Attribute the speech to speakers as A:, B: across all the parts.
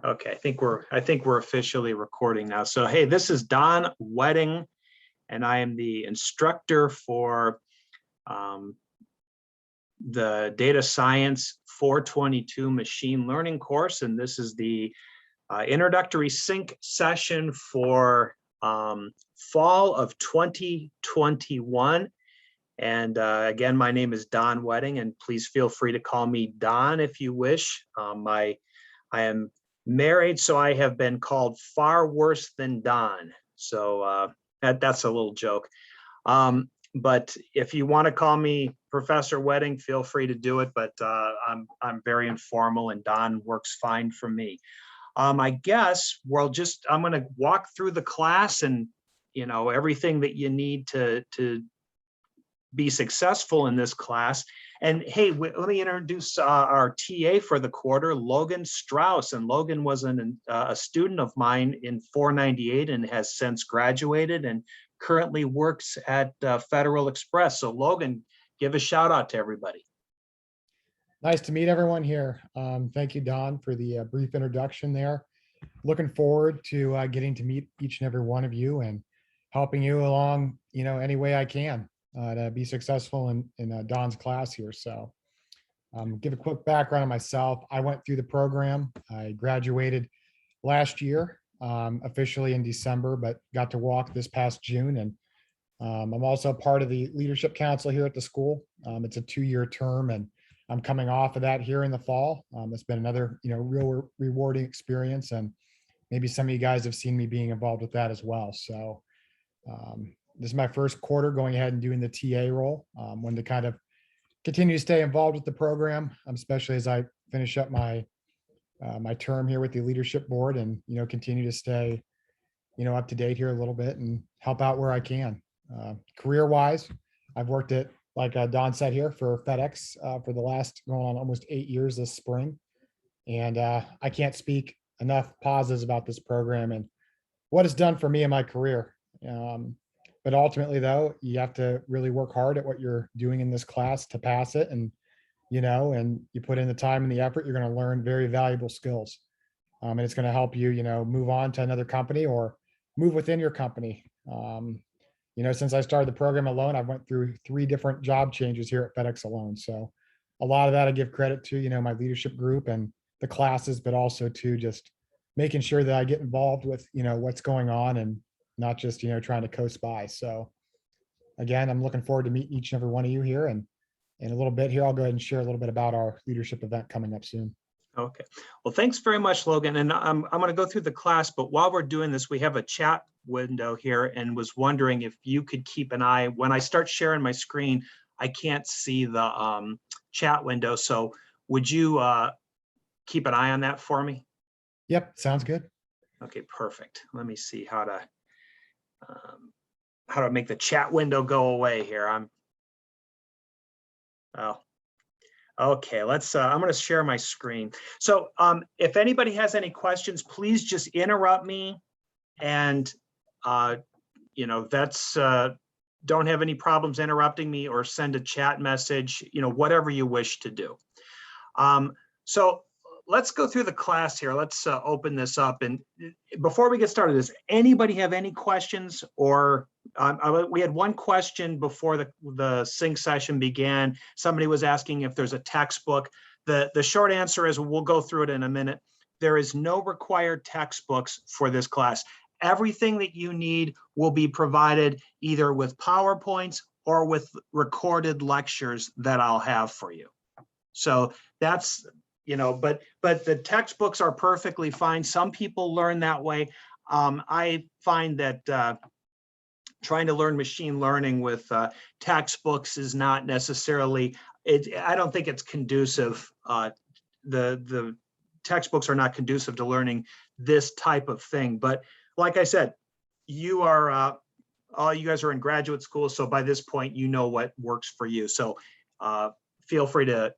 A: Okay, I think we're officially recording now. So hey, this is Don Wedding, and I am the instructor for the Data Science 422 Machine Learning course, and this is the introductory sync session for fall of 2021. And again, my name is Don Wedding, and please feel free to call me Don if you wish. I am married, so I have been called far worse than Don. So that's a little joke. But if you want to call me Professor Wedding, feel free to do it. But I'm very informal, and Don works fine for me. I guess I'm going to walk through the class, and everything that you need to be successful in this class. And hey, let me introduce our TA for the quarter, Logan Strauss. And Logan was a student of mine in 498 and has since graduated and currently works at Federal Express. So Logan, give a shout out to everybody.
B: Nice to meet everyone here. Thank you, Don, for the brief introduction there. Looking forward to getting to meet each and every one of you and helping you along, any way I can to be successful in Don's class here. So give a quick background on myself. I went through the program. I graduated last year, officially in December, but got to walk this past June. And I'm also part of the Leadership Council here at the school. It's a 2-year term, and I'm coming off of that here in the fall. It's been another, real rewarding experience, and maybe some of you guys have seen me being involved with that as well. So this is my first quarter going ahead and doing the TA role. Wanted to kind of continue to stay involved with the program, especially as I finish up my my term here with the leadership board, and continue to stay up to date here a little bit and help out where I can. Career-wise, I've worked at, like Don said here, for FedEx for the last going on almost 8 years this spring, and I can't speak enough positives about this program and what it's done for me in my career. But ultimately, though, you have to really work hard at what you're doing in this class to pass it. And, and you put in the time and the effort, you're going to learn very valuable skills. And it's going to help you, move on to another company or move within your company. Since I started the program alone, I went through 3 different job changes here at FedEx alone. So a lot of that I give credit to, my leadership group and the classes, but also to just making sure that I get involved with, what's going on and not just, trying to coast by. So again, I'm looking forward to meeting each and every one of you here. And in a little bit here, I'll go ahead and share a little bit about our leadership event coming up soon.
A: Okay. Well, thanks very much, Logan. And I'm going to go through the class, but while we're doing this, we have a chat window here, and was wondering if you could keep an eye. When I start sharing my screen, I can't see the chat window. So would you keep an eye on that for me?
B: Yep. Sounds good.
A: Okay, perfect. Let me see how to make the chat window go away here. Okay, I'm going to share my screen. So if anybody has any questions, please just interrupt me, and that's don't have any problems interrupting me, or send a chat message, whatever you wish to do. So let's go through the class here. Let's open this up. And before we get started, does anybody have any questions? Or we had one question before the sync session began. Somebody was asking if there's a textbook. The short answer is, we'll go through it in a minute. There is no required textbooks for this class. Everything that you need will be provided either with PowerPoints or with recorded lectures that I'll have for you. So that's, but the textbooks are perfectly fine. Some people learn that way. I find that trying to learn machine learning with textbooks is not necessarily, I don't think it's conducive. The textbooks are not conducive to learning this type of thing. But like I said, you guys are in graduate school, so by this point, you know what works for you. So feel free to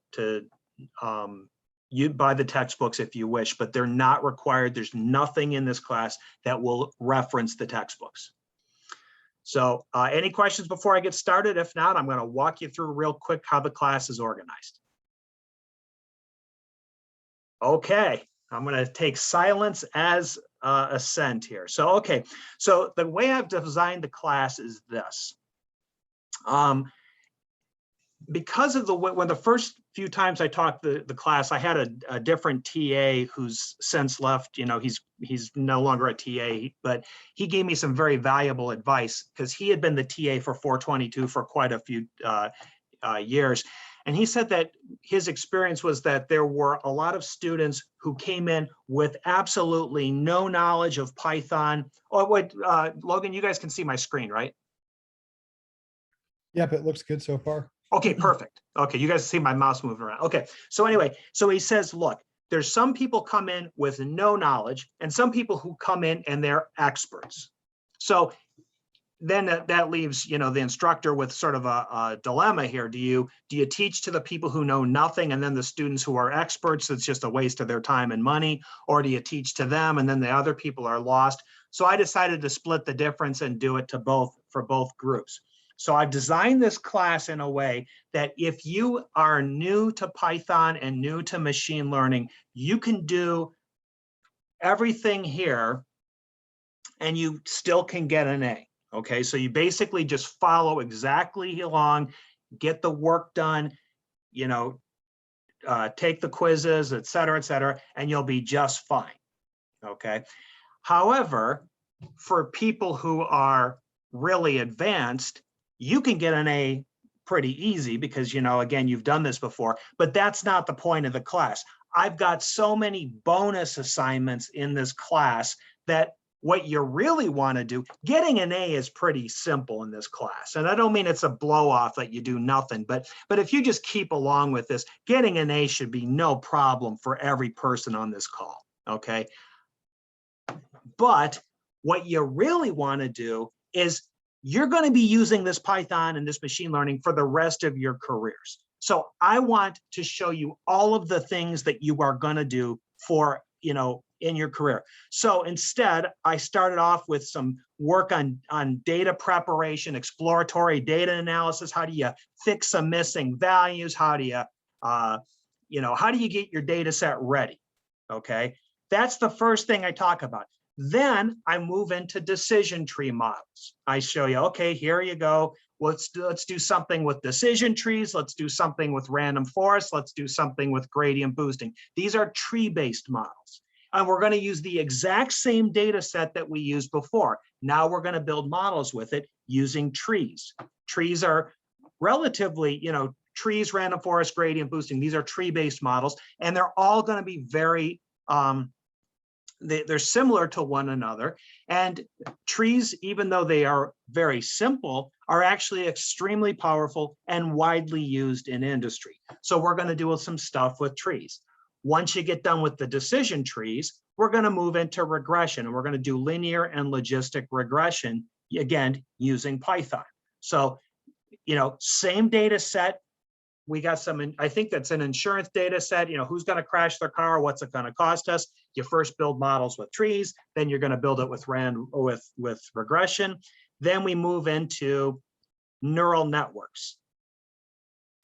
A: you buy the textbooks if you wish, but they're not required. There's nothing in this class that will reference the textbooks. So any questions before I get started? If not, I'm going to walk you through real quick how the class is organized. Okay, I'm going to take silence as assent here. So, okay. So the way I've designed the class is this. Because of when the first few times I taught the class, I had a different TA who's since left. You know, he's no longer a TA, but he gave me some very valuable advice because he had been the TA for 422 for quite a few years. And he said that his experience was that there were a lot of students who came in with absolutely no knowledge of Python. Oh, wait, Logan, you guys can see my screen, right?
B: Yep, it looks good so far.
A: Okay, perfect. Okay, you guys see my mouse moving around. Okay, so anyway, so he says, look, there's some people come in with no knowledge and some people who come in and they're experts. So then that leaves, you know, the instructor with sort of a dilemma here. Do you teach to the people who know nothing and then the students who are experts, it's just a waste of their time and money, or do you teach to them and then the other people are lost? So I decided to split the difference and do it to for both groups. So I've designed this class in a way that if you are new to Python and new to machine learning, you can do everything here and you still can get an A. Okay, so you basically just follow exactly along, get the work done, you know, take the quizzes, et cetera, and you'll be just fine. Okay. However, for people who are really advanced, you can get an A pretty easy because, you know, again, you've done this before, but that's not the point of the class. I've got so many bonus assignments in this class that what you really want to do, getting an A is pretty simple in this class. And I don't mean it's a blow off that you do nothing, but if you just keep along with this, getting an A should be no problem for every person on this call, okay? But what you really want to do is you're going to be using this Python and this machine learning for the rest of your careers. So I want to show you all of the things that you are going to do for, you know, in your career. So instead, I started off with some work on data preparation, exploratory data analysis. How do you fix some missing values? How do you, you know, how do you get your data set ready? Okay, that's the first thing I talk about. Then I move into decision tree models. I show you, okay, here you go. Let's do something with decision trees. Let's do something with random forest. Let's do something with gradient boosting. These are tree-based models. And we're going to use the exact same data set that we used before. Now we're going to build models with it using trees. Trees are relatively, you know, trees, random forest, gradient boosting. These are tree-based models, and they're all going to be very, they're similar to one another. And trees, even though they are very simple, are actually extremely powerful and widely used in industry. So we're going to do some stuff with trees. Once you get done with the decision trees, we're going to move into regression, and we're going to do linear and logistic regression, again, using Python. So, you know, same data set. We got some, I think that's an insurance data set, you know, who's going to crash their car, what's it going to cost us? You first build models with trees, then you're going to build it with regression. Then we move into neural networks.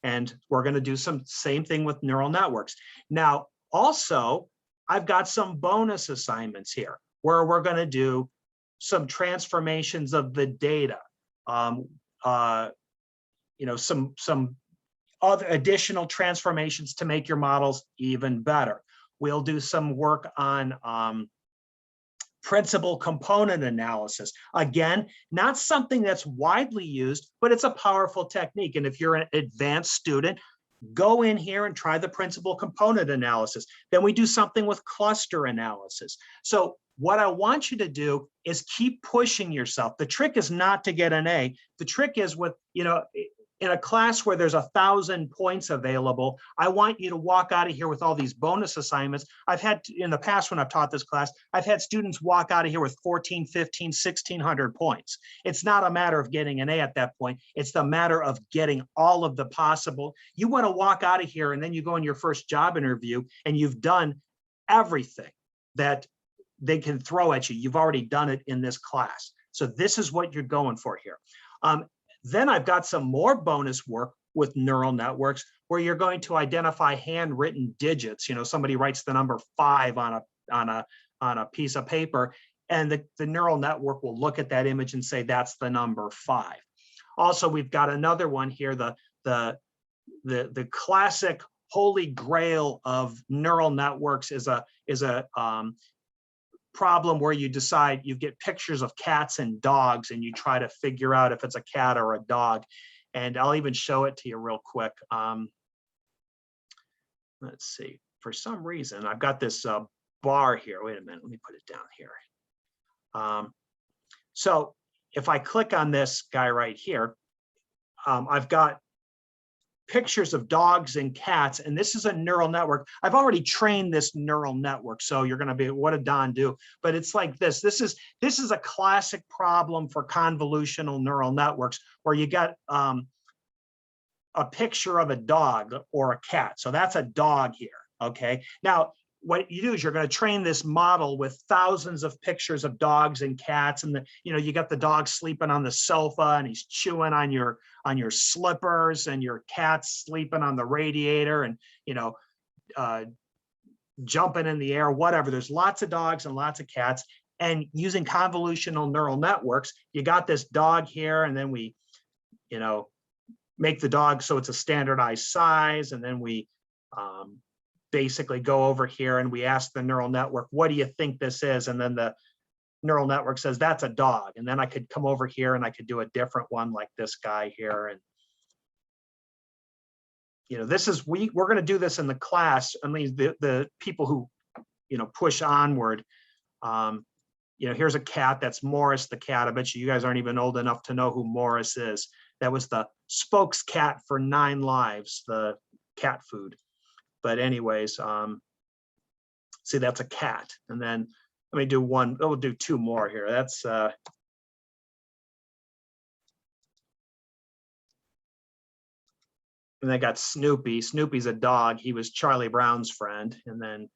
A: And we're going to do some same thing with neural networks. Now, also, I've got some bonus assignments here where we're going to do some transformations of the data. You know, some other additional transformations to make your models even better. We'll do some work on principal component analysis. Again, not something that's widely used, but it's a powerful technique. And if you're an advanced student, go in here and try the principal component analysis. Then we do something with cluster analysis. So what I want you to do is keep pushing yourself. The trick is not to get an A. The trick is with, you know, in a class where there's 1,000 points available, I want you to walk out of here with all these bonus assignments. I've had, in the past when I've taught this class, I've had students walk out of here with 14, 15, 1,600 points. It's not a matter of getting an A at that point. It's the matter of getting all of the possible. You want to walk out of here and then you go in your first job interview and you've done everything that they can throw at you. You've already done it in this class. So this is what you're going for here. Then I've got some more bonus work with neural networks where you're going to identify handwritten digits. You know, somebody writes the number 5 on a piece of paper, and the neural network will look at that image and say that's the number 5. Also, we've got another one here, the classic holy grail of neural networks is a problem where you decide, you get pictures of cats and dogs and you try to figure out if it's a cat or a dog. And I'll even show it to you real quick. Let's see, for some reason, I've got this bar here. Wait a minute, let me put it down here. So if I click on this guy right here, I've got pictures of dogs and cats, and this is a neural network. I've already trained this neural network, so you're going to be, what did Don do? But it's like this. This is a classic problem for convolutional neural networks, where you got a picture of a dog or a cat. So that's a dog here. Okay. Now, what you do is you're going to train this model with thousands of pictures of dogs and cats, and you got the dog sleeping on the sofa and he's chewing on your slippers, and your cat's sleeping on the radiator, and jumping in the air, whatever. There's lots of dogs and lots of cats, and using convolutional neural networks, you got this dog here, and then we make the dog so it's a standardized size, and then we basically go over here and we ask the neural network, what do you think this is? And then the neural network says, that's a dog. And then I could come over here and I could do a different one like this guy here. And this is, we're going to do this in the class. I mean, the people who, push onward, here's a cat. That's Morris the cat. I bet you guys aren't even old enough to know who Morris is. That was the spokes cat for 9 Lives, the cat food. But anyways, see, that's a cat. And then let me do one, we'll do 2 more here. That's, and I got Snoopy. Snoopy's a dog. He was Charlie Brown's friend. And then,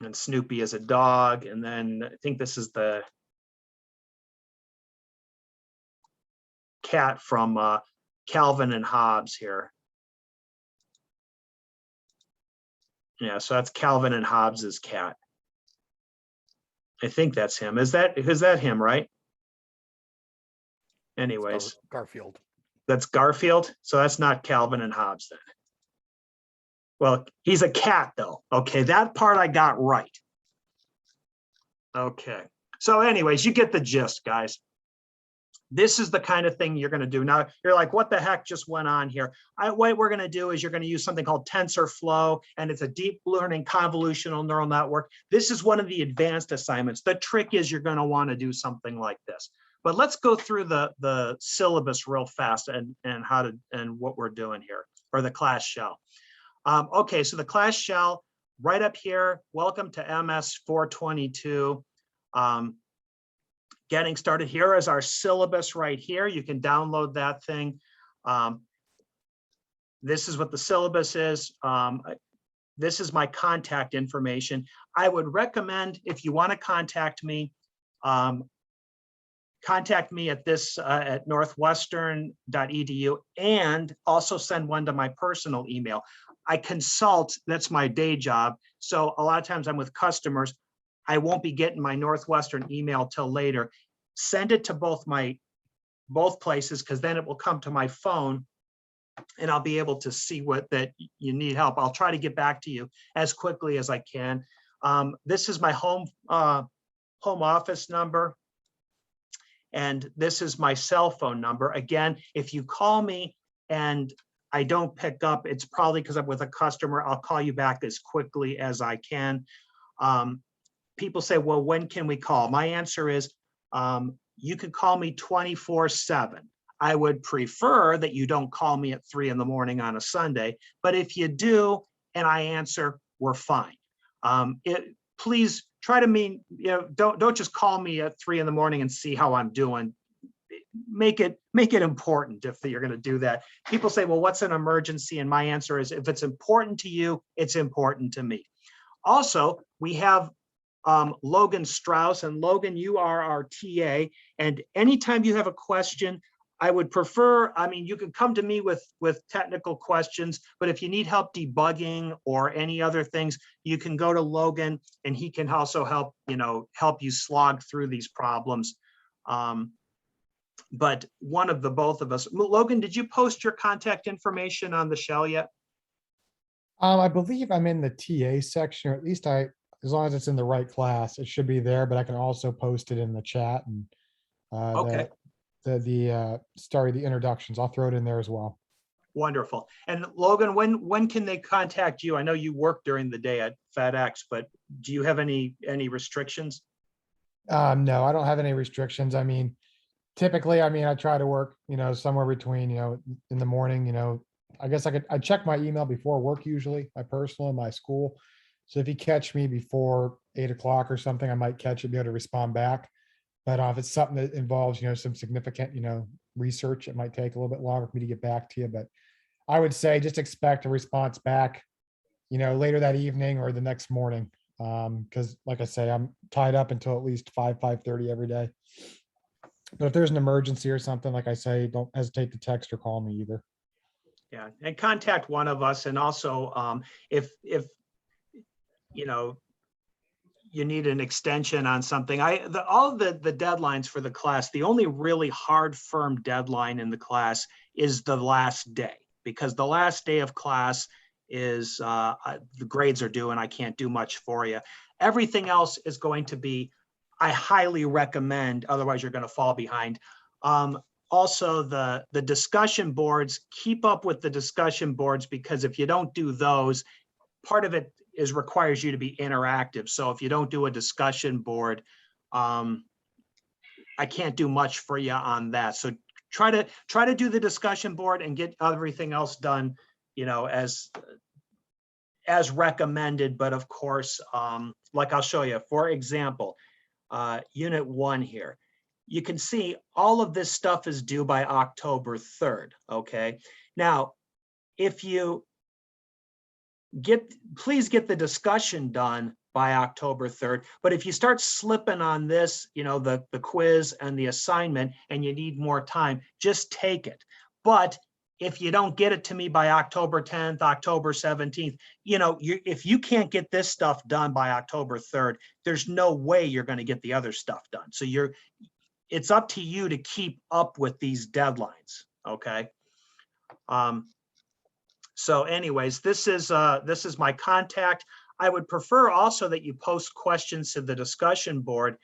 A: and Snoopy is a dog. And then I think this is the cat from Calvin and Hobbes here. Yeah, so that's Calvin and Hobbes's cat. I think that's him. Is that him, right? Anyways,
C: Garfield.
A: That's Garfield. So that's not Calvin and Hobbes then. Well, he's a cat though. Okay, that part I got right. Okay. So anyways, you get the gist, guys. This is the kind of thing you're going to do. Now, you're like, what the heck just went on here? What we're going to do is you're going to use something called TensorFlow, and it's a deep learning convolutional neural network. This is one of the advanced assignments. The trick is you're going to want to do something like this. But let's go through the syllabus real fast and what we're doing here, or the class shell. Okay, so the class shell right up here, welcome to MS422. Getting started. Here is our syllabus right here. You can download that thing. This is what the syllabus is. This is my contact information. I would recommend, if you want to contact me at this at northwestern.edu, and also send one to my personal email. I consult, that's my day job. So a lot of times I'm with customers. I won't be getting my Northwestern email till later. Send it to both places, because then it will come to my phone and I'll be able to see that you need help. I'll try to get back to you as quickly as I can. This is my home office number, and this is my cell phone number. Again, if you call me and I don't pick up, it's probably because I'm with a customer. I'll call you back as quickly as I can. People say, well, when can we call? My answer is, you can call me 24/7. I would prefer that you don't call me at 3 in the morning on a Sunday, but if you do and I answer, we're fine. Please try to don't just call me at 3 in the morning and see how I'm doing. Make it important if you're going to do that. People say, well, what's an emergency? And my answer is, if it's important to you, it's important to me. Also, we have Logan Strauss, and Logan, you are our TA, and anytime you have a question, I would prefer, I mean, you can come to me with technical questions, but if you need help debugging or any other things, you can go to Logan and he can also help, help you slog through these problems. But one of the both of us, Logan, did you post your contact information on the shell yet?
B: I believe I'm in the TA section, or at least as long as it's in the right class, it should be there, but I can also post it in the chat and
A: Okay.
B: the introductions. I'll throw it in there as well.
A: Wonderful. And Logan, when can they contact you? I know you work during the day at FedEx, but do you have any restrictions?
B: No, I don't have any restrictions. I mean, typically, I try to work, somewhere between, in the morning, I guess I check my email before work usually, my personal and my school. So if you catch me before 8 o'clock or something, I might catch it, be able to respond back. But if it's something that involves, some significant, research, it might take a little bit longer for me to get back to you. But I would say just expect a response back, later that evening or the next morning. Because like I say, I'm tied up until at least 5:30 every day. But if there's an emergency or something, like I say, don't hesitate to text or call me either.
A: Yeah, and contact one of us. And also, if you need an extension on something, all of the deadlines for the class, the only really hard, firm deadline in the class is the last day, because the last day of class is the grades are due and I can't do much for you. Everything else is going to be, I highly recommend, otherwise you're going to fall behind. Also, the discussion boards, keep up with the discussion boards, because if you don't do those, part of it requires you to be interactive. So if you don't do a discussion board, I can't do much for you on that. So try to do the discussion board and get everything else done, as recommended. But of course, like I'll show you, for example, unit 1 here, you can see all of this stuff is due by October 3rd. Okay. Now, if you please get the discussion done by October 3rd. But if you start slipping on this, the quiz and the assignment, and you need more time, just take it. But if you don't get it to me by October 10th, October 17th, if you can't get this stuff done by October 3rd, there's no way you're going to get the other stuff done. So it's up to you to keep up with these deadlines. Okay. So anyways, this is my contact. I would prefer also that you post questions to the discussion board,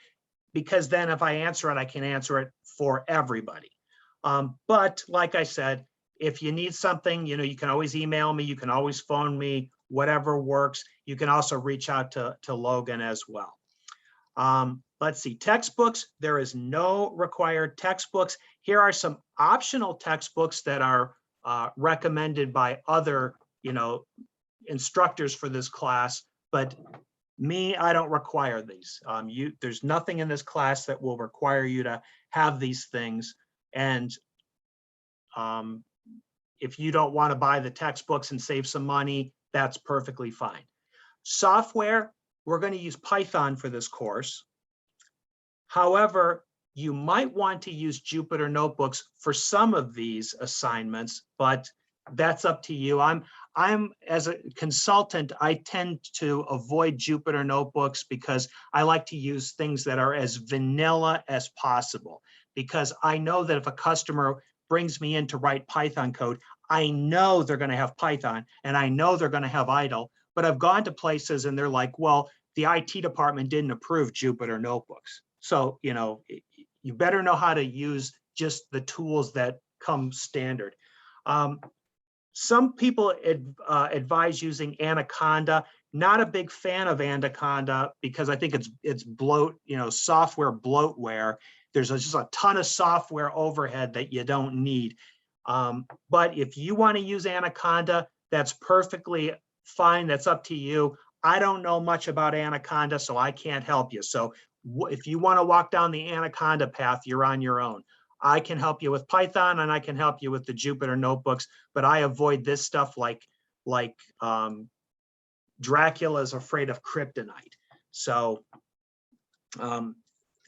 A: because then if I answer it, I can answer it for everybody. But like I said, if you need something, you can always email me, you can always phone me, whatever works. You can also reach out to Logan as well. Let's see, textbooks. There is no required textbooks. Here are some optional textbooks that are recommended by other, instructors for this class, but me, I don't require these. There's nothing in this class that will require you to have these things. And if you don't want to buy the textbooks and save some money, that's perfectly fine. Software, we're going to use Python for this course. However, you might want to use Jupyter Notebooks for some of these assignments, but that's up to you. I'm as a consultant, I tend to avoid Jupyter Notebooks because I like to use things that are as vanilla as possible, because I know that if a customer brings me in to write Python code, I know they're going to have Python and I know they're going to have idle, but I've gone to places and they're like, well, the IT department didn't approve Jupyter Notebooks. So, you better know how to use just the tools that come standard. Some people advise using Anaconda. Not a big fan of Anaconda because I think it's software bloatware. There's just a ton of software overhead that you don't need. But if you want to use Anaconda, that's perfectly fine. That's up to you. I don't know much about Anaconda, so I can't help you. So if you want to walk down the Anaconda path, you're on your own. I can help you with Python and I can help you with the Jupyter Notebooks, but I avoid this stuff like Dracula's afraid of kryptonite. So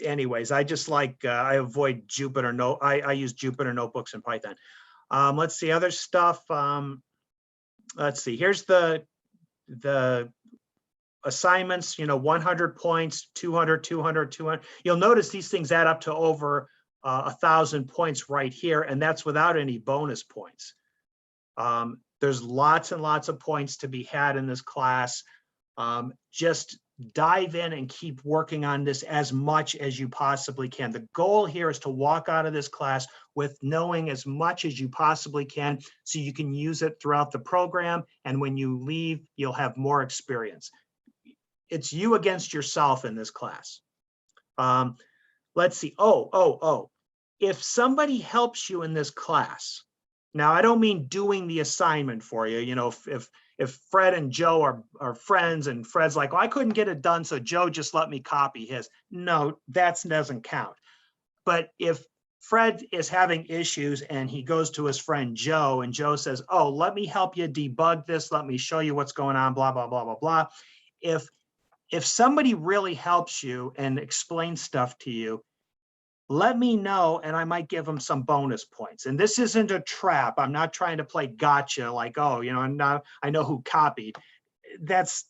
A: anyways, I just like, I avoid Jupyter. No, I use Jupyter notebooks in Python. Let's see other stuff. Let's see, here's the assignments, 100 points, 200, 200, 200. You'll notice these things add up to over 1,000 points right here, and that's without any bonus points. There's lots and lots of points to be had in this class. Just dive in and keep working on this as much as you possibly can. The goal here is to walk out of this class with knowing as much as you possibly can so you can use it throughout the program. And when you leave, you'll have more experience. It's you against yourself in this class. Let's see. If somebody helps you in this class, now I don't mean doing the assignment for you. If Fred and Joe are friends and Fred's like, well, I couldn't get it done, so Joe just let me copy his. No, that doesn't count. But if Fred is having issues and he goes to his friend Joe and Joe says, oh, let me help you debug this. Let me show you what's going on, blah, blah, blah, blah, blah. If somebody really helps you and explains stuff to you, let me know and I might give them some bonus points. And this isn't a trap. I'm not trying to play gotcha like, oh, I know who copied. That's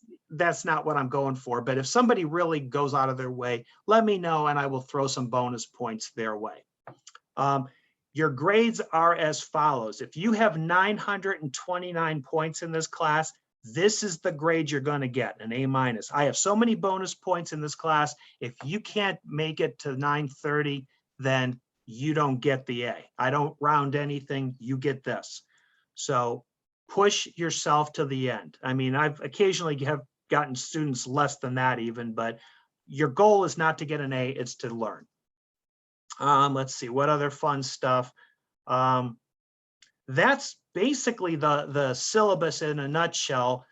A: not what I'm going for. But if somebody really goes out of their way, let me know and I will throw some bonus points their way. Your grades are as follows. If you have 929 points in this class, this is the grade you're going to get, an A-. I have so many bonus points in this class. If you can't make it to 930, then you don't get the A. I don't round anything, you get this. So push yourself to the end. I mean, I've occasionally have gotten students less than that even, but your goal is not to get an A, it's to learn. Let's see, what other fun stuff? That's basically the syllabus in a nutshell.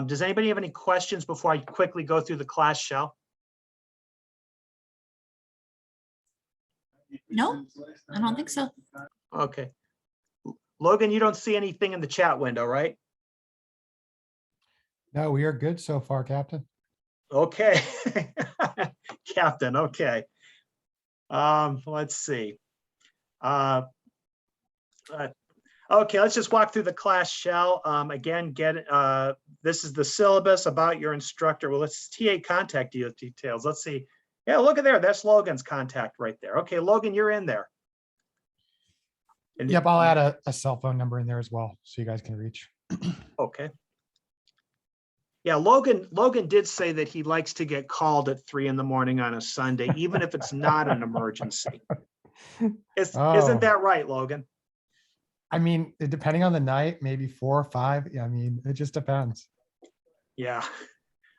A: Does anybody have any questions before I quickly go through the class shell?
C: No, I don't think so.
A: Okay. Logan, you don't see anything in the chat window, right?
B: No, we are good so far, Captain.
A: Okay. Captain, okay. Let's see. Okay, let's just walk through the class shell. Again, this is the syllabus about your instructor. Well, let's TA contact details. Let's see. Yeah, look at there. That's Logan's contact right there. Okay, Logan, you're in there. And
B: Yep, I'll add a cell phone number in there as well, so you guys can reach.
A: Okay. Yeah, Logan did say that he likes to get called at 3 in the morning on a Sunday, even if it's not an emergency. Isn't that right, Logan?
B: I mean, depending on the night, maybe 4 or 5. Yeah, I mean, it just depends.
A: Yeah,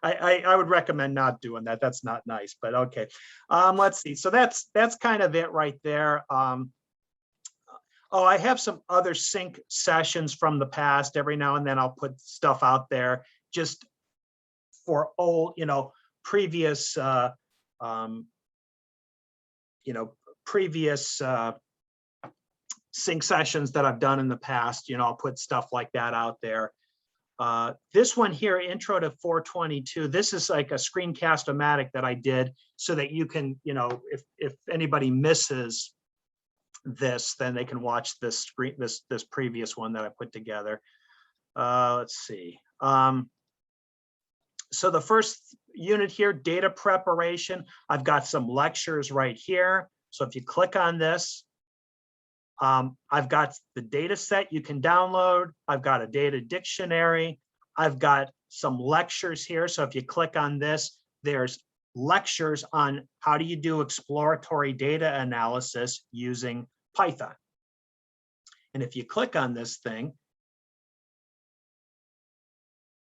A: I would recommend not doing that. That's not nice, but okay. Let's see. So that's kind of it right there. Oh, I have some other sync sessions from the past. Every now and then I'll put stuff out there just for old, previous, previous sync sessions that I've done in the past. I'll put stuff like that out there. This one here, Intro to 422, this is like a screencast-o-matic that I did so that you can, if anybody misses this, then they can watch this this previous one that I put together. Let's see. So the first unit here, data preparation, I've got some lectures right here. So if you click on this, I've got the data set you can download. I've got a data dictionary. I've got some lectures here. So if you click on this, there's lectures on how do you do exploratory data analysis using Python. And if you click on this thing,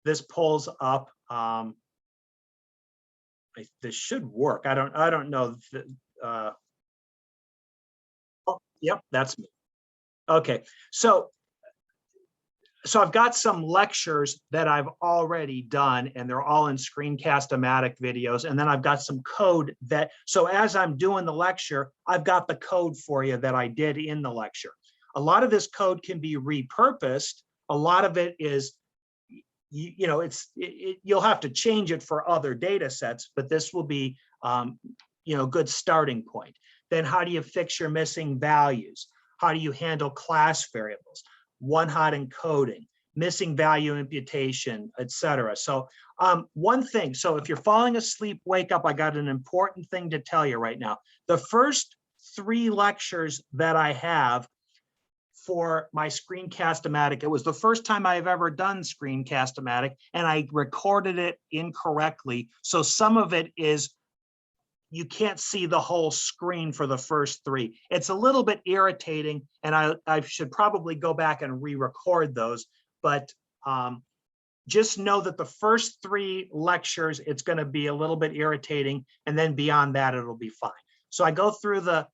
A: this pulls up. This should work. I don't know. Oh, yep, that's me. Okay, so I've got some lectures that I've already done, and they're all in screencast-o-matic videos. And then I've got some code that, so as I'm doing the lecture, I've got the code for you that I did in the lecture. A lot of this code can be repurposed. A lot of it is, you'll have to change it for other data sets, but this will be, good starting point. Then how do you fix your missing values? How do you handle class variables, one-hot encoding, missing value imputation, etc. So one thing, so if you're falling asleep, wake up, I got an important thing to tell you right now. The first 3 lectures that I have for my Screencast-O-Matic, it was the first time I've ever done Screencast-O-Matic, and I recorded it incorrectly. So some of it is, you can't see the whole screen for the first 3. It's a little bit irritating, and I should probably go back and re-record those, but just know that the first 3 lectures, it's going to be a little bit irritating, and then beyond that, it'll be fine. So I go through how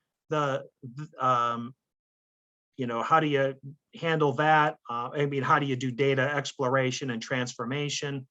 A: do you handle that? I mean, how do you do data exploration and transformation?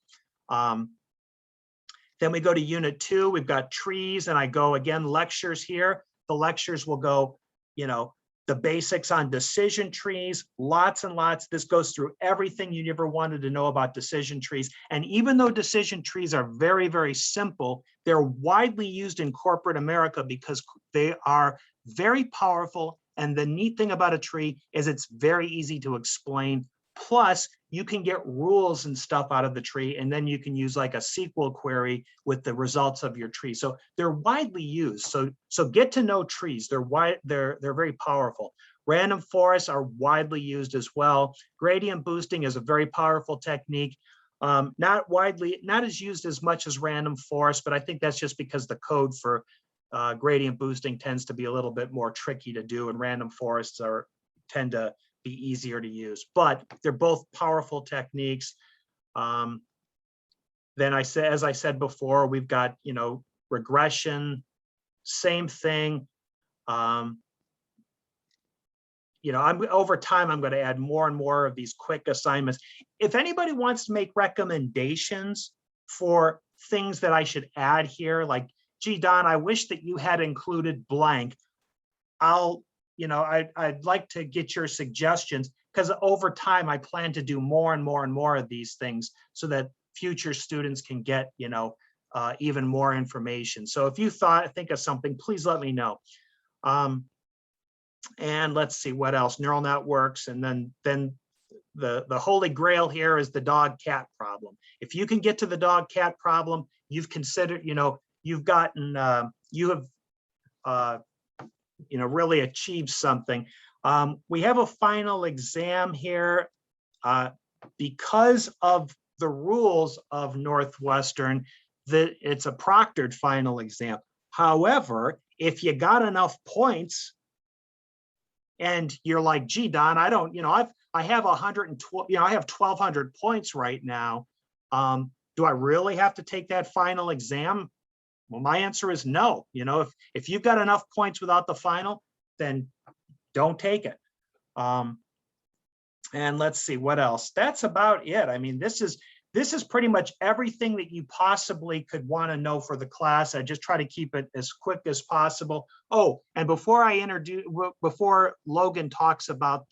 A: Then we go to unit 2, we've got trees, and I go again, lectures here. The lectures will go, the basics on decision trees, lots and lots. This goes through everything you ever wanted to know about decision trees. And even though decision trees are very, very simple, they're widely used in corporate America because they are very powerful. And the neat thing about a tree is it's very easy to explain. Plus, you can get rules and stuff out of the tree, and then you can use like a SQL query with the results of your tree. So they're widely used. So get to know trees. They're very powerful. Random forests are widely used as well. Gradient boosting is a very powerful technique. Not as used as much as random forest, but I think that's just because the code for gradient boosting tends to be a little bit more tricky to do, and random forests tend to be easier to use, but they're both powerful techniques. Then as I said before, we've got, regression, same thing. Over time, I'm going to add more and more of these quick assignments. If anybody wants to make recommendations for things that I should add here, like, gee, Don, I wish that you had included blank, I'd like to get your suggestions, because over time I plan to do more and more and more of these things so that future students can get, even more information. So if you think of something, please let me know. And let's see what else, neural networks. And then the holy grail here is the dog-cat problem. If you can get to the dog-cat problem, you've considered, you've gotten, you have, really achieved something. We have a final exam here because of the rules of Northwestern, that it's a proctored final exam. However, if you got enough points and you're like, gee, Don, I don't, I have 112, I have 1,200 points right now. Do I really have to take that final exam? Well, my answer is no. If you've got enough points without the final, then don't take it. And let's see what else. That's about it. I mean, this is pretty much everything that you possibly could want to know for the class. I just try to keep it as quick as possible. Oh, and before Logan talks about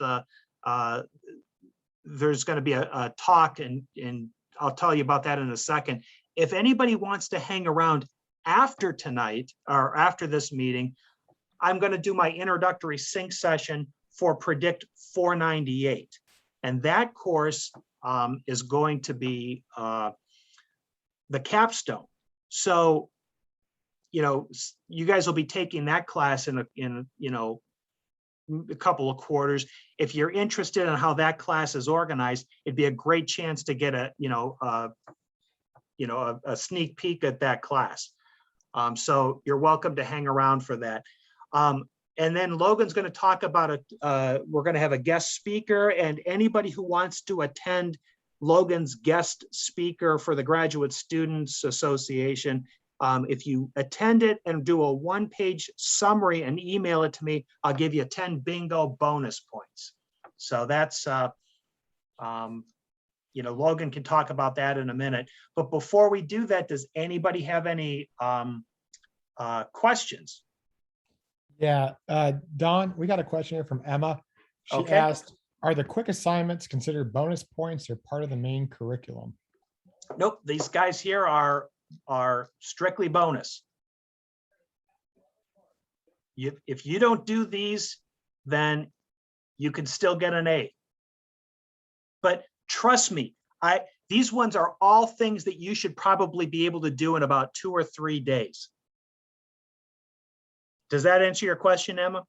A: there's going to be a talk, and I'll tell you about that in a second. If anybody wants to hang around after tonight or after this meeting, I'm going to do my introductory sync session for Predict 498. And that course is going to be the capstone. So, you guys will be taking that class in a couple of quarters. If you're interested in how that class is organized, it'd be a great chance to get a sneak peek at that class. So you're welcome to hang around for that. And then Logan's going to talk about we're going to have a guest speaker, and anybody who wants to attend Logan's guest speaker for the Graduate Students Association, if you attend it and do a one-page summary and email it to me, I'll give you 10 bingo bonus points. So that's, Logan can talk about that in a minute. But before we do that, does anybody have any questions?
B: Yeah, Don, we got a question here from Emma. She
A: Okay.
B: asked, are the quick assignments considered bonus points or part of the main curriculum?
A: Nope, these guys here are strictly bonus. If you don't do these, then you can still get an A. But trust me, these ones are all things that you should probably be able to do in about 2 or 3 days. Does that answer your question, Emma?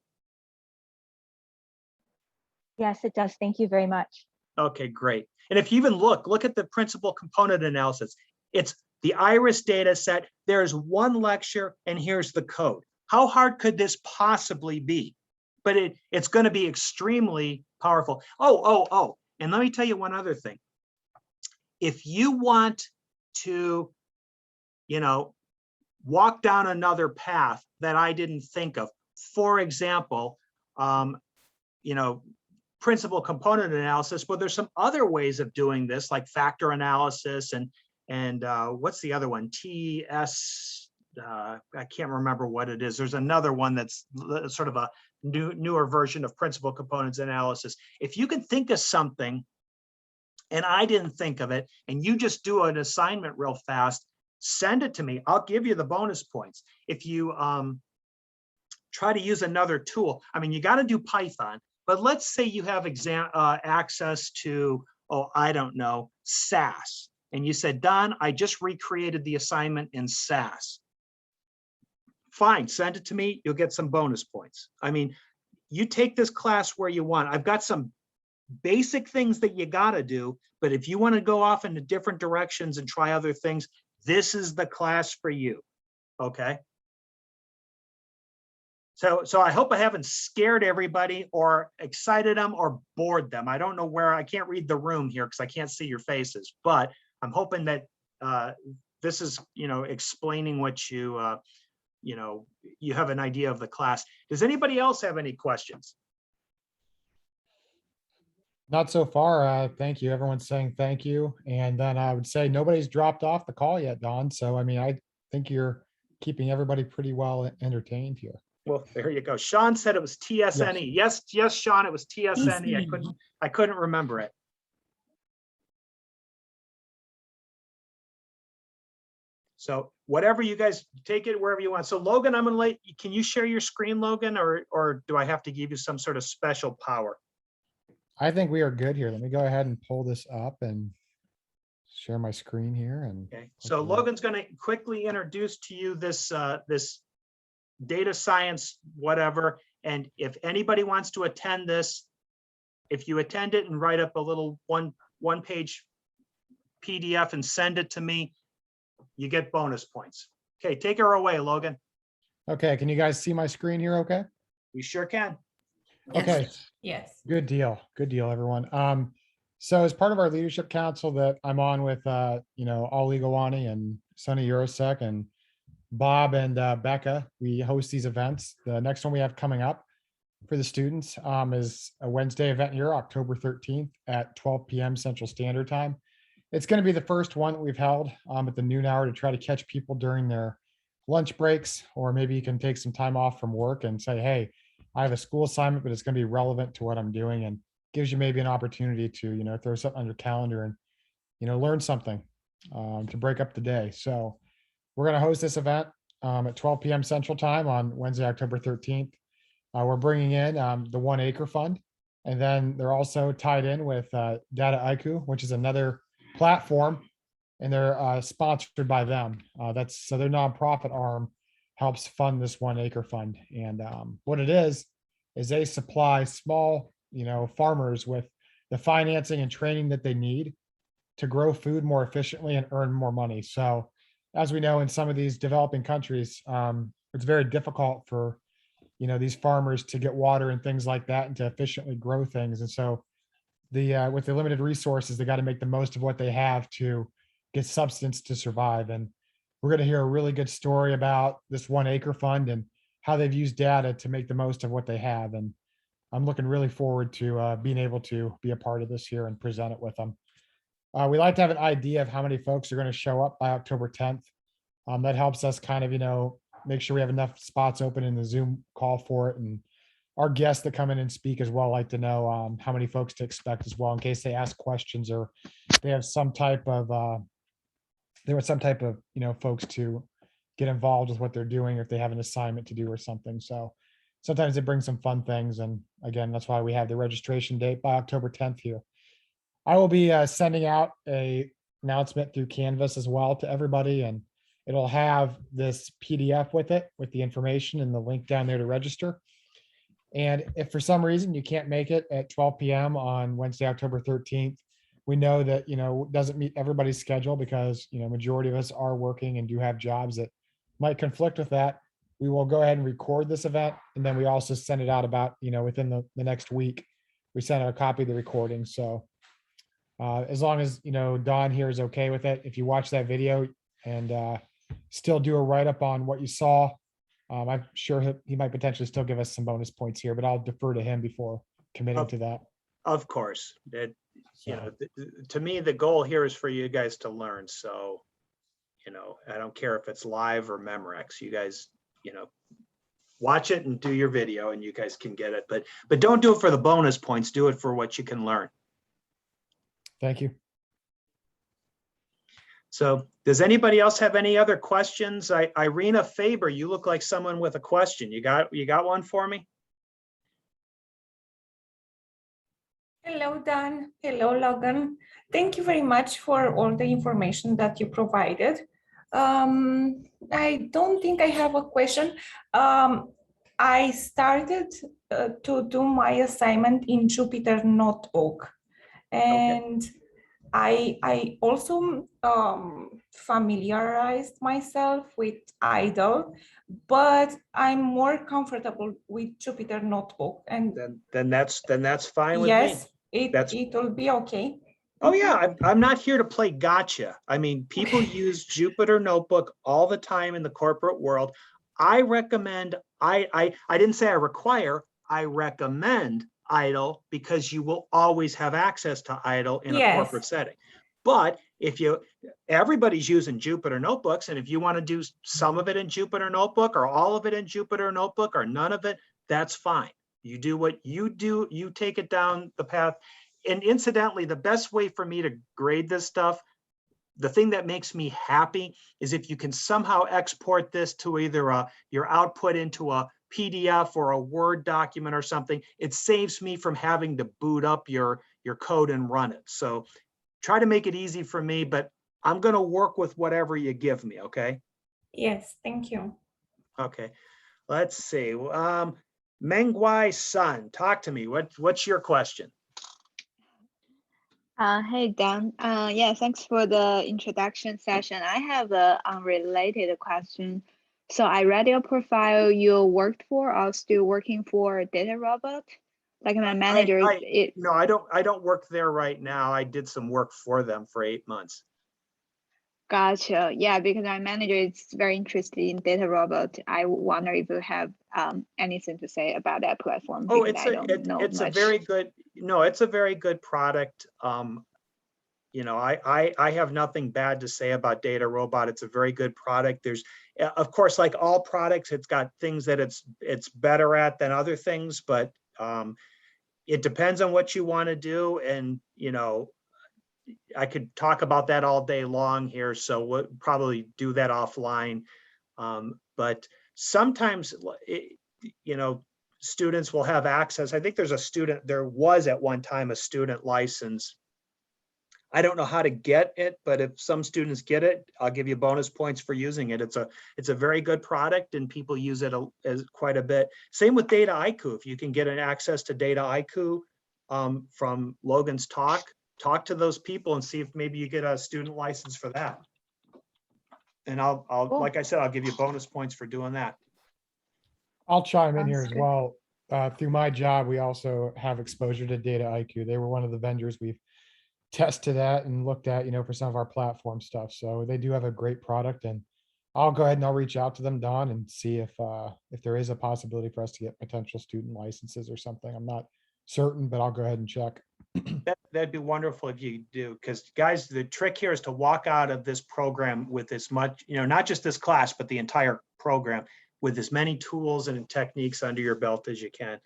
D: Yes, it does. Thank you very much.
A: Okay, great. And if you even look at the principal component analysis. It's the IRIS data set. There's one lecture and here's the code. How hard could this possibly be? But it's going to be extremely powerful. Oh, and let me tell you one other thing. If you want to, walk down another path that I didn't think of, for example, principal component analysis, but there's some other ways of doing this, like factor analysis and what's the other one? TS, I can't remember what it is. There's another one that's sort of a newer version of principal components analysis. If you can think of something and I didn't think of it, and you just do an assignment real fast, send it to me. I'll give you the bonus points. If you try to use another tool, I mean, you got to do Python, but let's say you have access to, I don't know, SAS. And you said, Don, I just recreated the assignment in SAS. Fine, send it to me. You'll get some bonus points. I mean, you take this class where you want. I've got some basic things that you got to do, but if you want to go off into different directions and try other things, this is the class for you. Okay. So I hope I haven't scared everybody or excited them or bored them. I don't know where, I can't read the room here because I can't see your faces, but I'm hoping that this is, explaining what you have an idea of the class. Does anybody else have any questions?
B: Not so far. Thank you. Everyone's saying thank you. And then I would say nobody's dropped off the call yet, Don. So, I mean, I think you're keeping everybody pretty well entertained here.
A: Well, there you go. Sean said it was TSNE. Yes, Sean, it was TSNE. I couldn't remember it. So whatever you guys, take it wherever you want. So Logan, I'm gonna can you share your screen, Logan, or do I have to give you some sort of special power?
B: I think we are good here. Let me go ahead and pull this up and share my screen here. And
A: okay, so Logan's going to quickly introduce to you this this data science whatever. And if anybody wants to attend this, if you attend it and write up a little one page PDF and send it to me, you get bonus points. Okay, take her away, Logan.
B: Okay, can you guys see my screen here? Okay.
A: We sure can.
B: Okay.
C: Yes.
B: Good deal, everyone. So as part of our leadership council that I'm on with, Ali Gawani and Sunny Eurosec and Bob and Becca, we host these events. The next one we have coming up for the students is a Wednesday event here, October 13th at 12 p.m. Central Standard Time. It's going to be the first one that we've held at the noon hour to try to catch people during their lunch breaks, or maybe you can take some time off from work and say, hey, I have a school assignment, but it's going to be relevant to what I'm doing, and gives you maybe an opportunity to, throw something on your calendar and, learn something to break up the day. So we're going to host this event at 12 p.m. Central Time on Wednesday, October 13th. We're bringing in the 1 Acre Fund, and then they're also tied in with Data IQ, which is another platform, and they're sponsored by them. So their nonprofit arm helps fund this 1 Acre Fund. And what it is they supply small, farmers with the financing and training that they need to grow food more efficiently and earn more money. So as we know, in some of these developing countries, it's very difficult for, these farmers to get water and things like that and to efficiently grow things. And so with the limited resources, they got to make the most of what they have to get substance to survive. And we're going to hear a really good story about this 1 Acre Fund and how they've used data to make the most of what they have. And I'm looking really forward to being able to be a part of this here and present it with them. We like to have an idea of how many folks are going to show up by October 10th. That helps us kind of, make sure we have enough spots open in the Zoom call for it. And our guests that come in and speak as well like to know how many folks to expect as well, in case they ask questions or they have some type of folks to get involved with what they're doing, if they have an assignment to do or something. So sometimes they bring some fun things. And again, that's why we have the registration date by October 10th here. I will be sending out a announcement through Canvas as well to everybody, and it'll have this PDF with it, with the information and the link down there to register. And if for some reason you can't make it at 12 p.m. on Wednesday, October 13th, we know that, doesn't meet everybody's schedule because, majority of us are working and do have jobs that might conflict with that. We will go ahead and record this event. And then we also send it out about, within the next week, we send out a copy of the recording. So as long as, Don here is okay with it, if you watch that video and still do a write-up on what you saw, I'm sure he might potentially still give us some bonus points here, but I'll defer to him before committing to that.
A: Of course,
B: So,
A: to me, the goal here is for you guys to learn. So, I don't care if it's live or Memorex. You guys, watch it and do your video, and you guys can get it. But don't do it for the bonus points. Do it for what you can learn.
B: thank you.
A: So, does anybody else have any other questions? Irina Faber, you look like someone with a question. You got one for me?
E: Hello, Dan. Hello, Logan. Thank you very much for all the information that you provided. I don't think I have a question. I started to do my assignment in Jupyter Notebook, and I also familiarized myself with IDLE, but I'm more comfortable with Jupyter Notebook. And
A: Then that's fine with me.
E: yes, it will be okay.
A: Oh yeah, I'm not here to play gotcha. I mean, people use Jupyter Notebook all the time in the corporate world. I recommend, I didn't say I require, I recommend IDLE because you will always have access to IDLE in a corporate setting. But if everybody's using Jupyter Notebooks, and if you want to do some of it in Jupyter Notebook or all of it in Jupyter Notebook or none of it, that's fine. You do what you do, you take it down the path. And incidentally, the best way for me to grade this stuff, the thing that makes me happy is if you can somehow export this to either your output into a PDF or a Word document or something. It saves me from having to boot up your code and run it. So try to make it easy for me, but I'm going to work with whatever you give me. Okay.
E: Yes, thank you.
A: Okay. Let's see. Mengwai Sun, talk to me. What's your question?
F: Hey, Dan. Yeah, thanks for the introduction session. I have a unrelated question. So I read your profile. You worked for or still working for Data Robot? Like my manager,
A: no, I don't work there right now. I did some work for them for 8 months.
F: Gotcha. Yeah, because my manager is very interested in Data Robot. I wonder if you have anything to say about that platform.
A: Oh,
F: it's
A: a very good, no, it's a very good product. I have nothing bad to say about Data Robot. It's a very good product. There's, of course, like all products, it's got things that it's better at than other things, but it depends on what you want to do. And, I could talk about that all day long here, so we'll probably do that offline. But sometimes, students will have access. I think there was at one time a student license. I don't know how to get it, but if some students get it, I'll give you bonus points for using it. It's a very good product and people use it as quite a bit. Same with Data IQ. If you can get an access to Data IQ from Logan's talk to those people and see if maybe you get a student license for that. And I'll
F: Cool.
A: Like I said, I'll give you bonus points for doing that.
B: I'll chime in here
F: Sounds
B: as
F: good.
B: well. Through my job, we also have exposure to Data IQ. They were one of the vendors we've tested that and looked at, for some of our platform stuff. So they do have a great product, and I'll go ahead and I'll reach out to them, Don, and see if there is a possibility for us to get potential student licenses or something. I'm not certain, but I'll go ahead and check.
A: That'd be wonderful if you do, because guys, the trick here is to walk out of this program with as much, not just this class, but the entire program with as many tools and techniques under your belt as you can.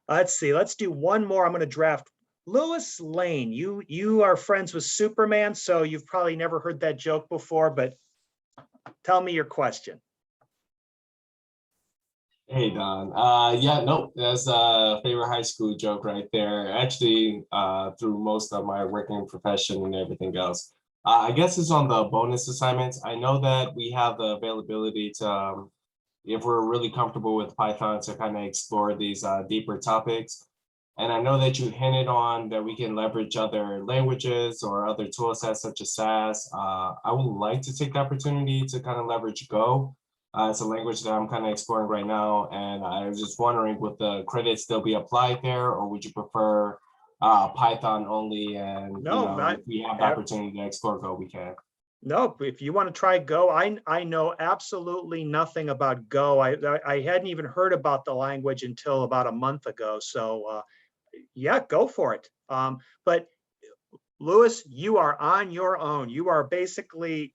A: Let's see, let's do one more. I'm going to draft Lois Lane. You are friends with Superman, so you've probably never heard that joke before, but tell me your question.
G: Hey Don. Yeah, nope. That's a favorite high school joke right there. Actually, through most of my working profession and everything else. I guess it's on the bonus assignments. I know that we have the availability to, if we're really comfortable with Python, to kind of explore these deeper topics. And I know that you hinted on that we can leverage other languages or other tool sets such as SAS. I would like to take the opportunity to kind of leverage Go. It's a language that I'm kind of exploring right now. And I was just wondering, would the credits still be applied there, or would you prefer Python only? And
A: No,
G: if we have the opportunity to explore Go, we can.
A: No, if you want to try Go, I know absolutely nothing about Go. I hadn't even heard about the language until about a month ago. So yeah, go for it. But Louis, you are on your own. You are basically,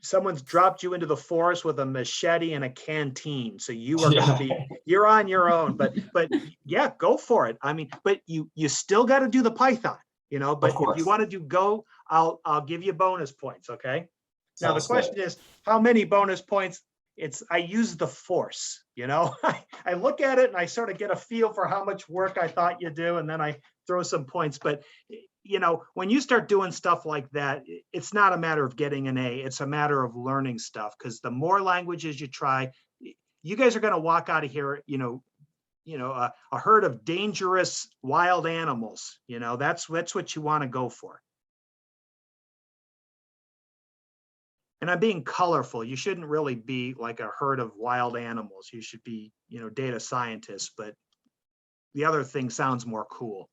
A: someone's dropped you into the forest with a machete and a canteen. So you are going to be, you're on your own, but yeah, go for it. I mean, but you still got to do the Python, but if you want to do Go, I'll give you bonus points. Okay. Now the question is, how many bonus points? I use the force, I look at it and I sort of get a feel for how much work I thought you do. And then I throw some points, but when you start doing stuff like that, it's not a matter of getting an A, it's a matter of learning stuff. Because the more languages you try, you guys are going to walk out of here, a herd of dangerous wild animals, that's what you want to go for. And I'm being colorful. You shouldn't really be like a herd of wild animals. You should be, data scientists, but the other thing sounds more cool.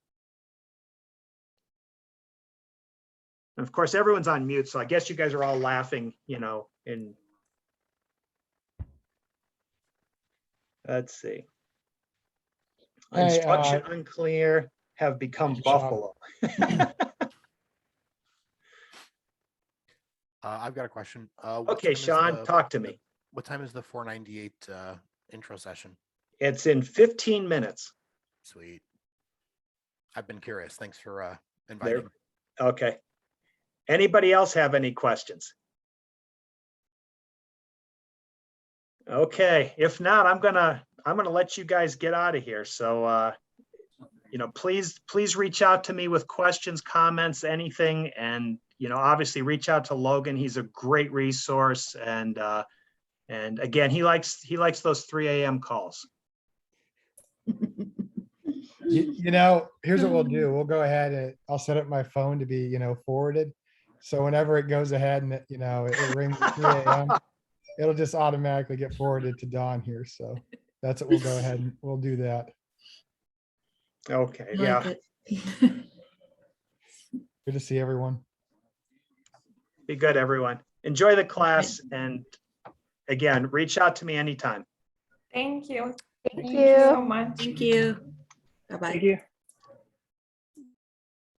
A: And of course, everyone's on mute, so I guess you guys are all laughing, in. Let's see.
B: Hey,
A: Instruction unclear, have become
B: Thank you, Sean.
A: buffalo.
H: I've got a question.
A: Okay, Sean, talk to me.
H: What time is the 498 intro session?
A: It's in 15 minutes.
H: Sweet. I've been curious. Thanks for inviting.
A: Okay. Anybody else have any questions? Okay, if not, I'm gonna let you guys get out of here. So please reach out to me with questions, comments, anything, and obviously reach out to Logan. He's a great resource, and again, he likes those 3 a.m. calls.
B: Here's what we'll do. We'll go ahead and I'll set up my phone to be, forwarded. So whenever it goes ahead and, it rings at 3 a.m., it'll just automatically get forwarded to Don here. So that's what we'll go ahead and we'll do that.
A: Okay,
C: I
A: yeah.
C: like it.
B: Good to see everyone.
A: Be good, everyone. Enjoy the class. And again, reach out to me anytime.
E: Thank you.
D: Thank
E: Thank you
D: you.
E: so much.
C: Thank you. Bye-bye.
I: Thank you.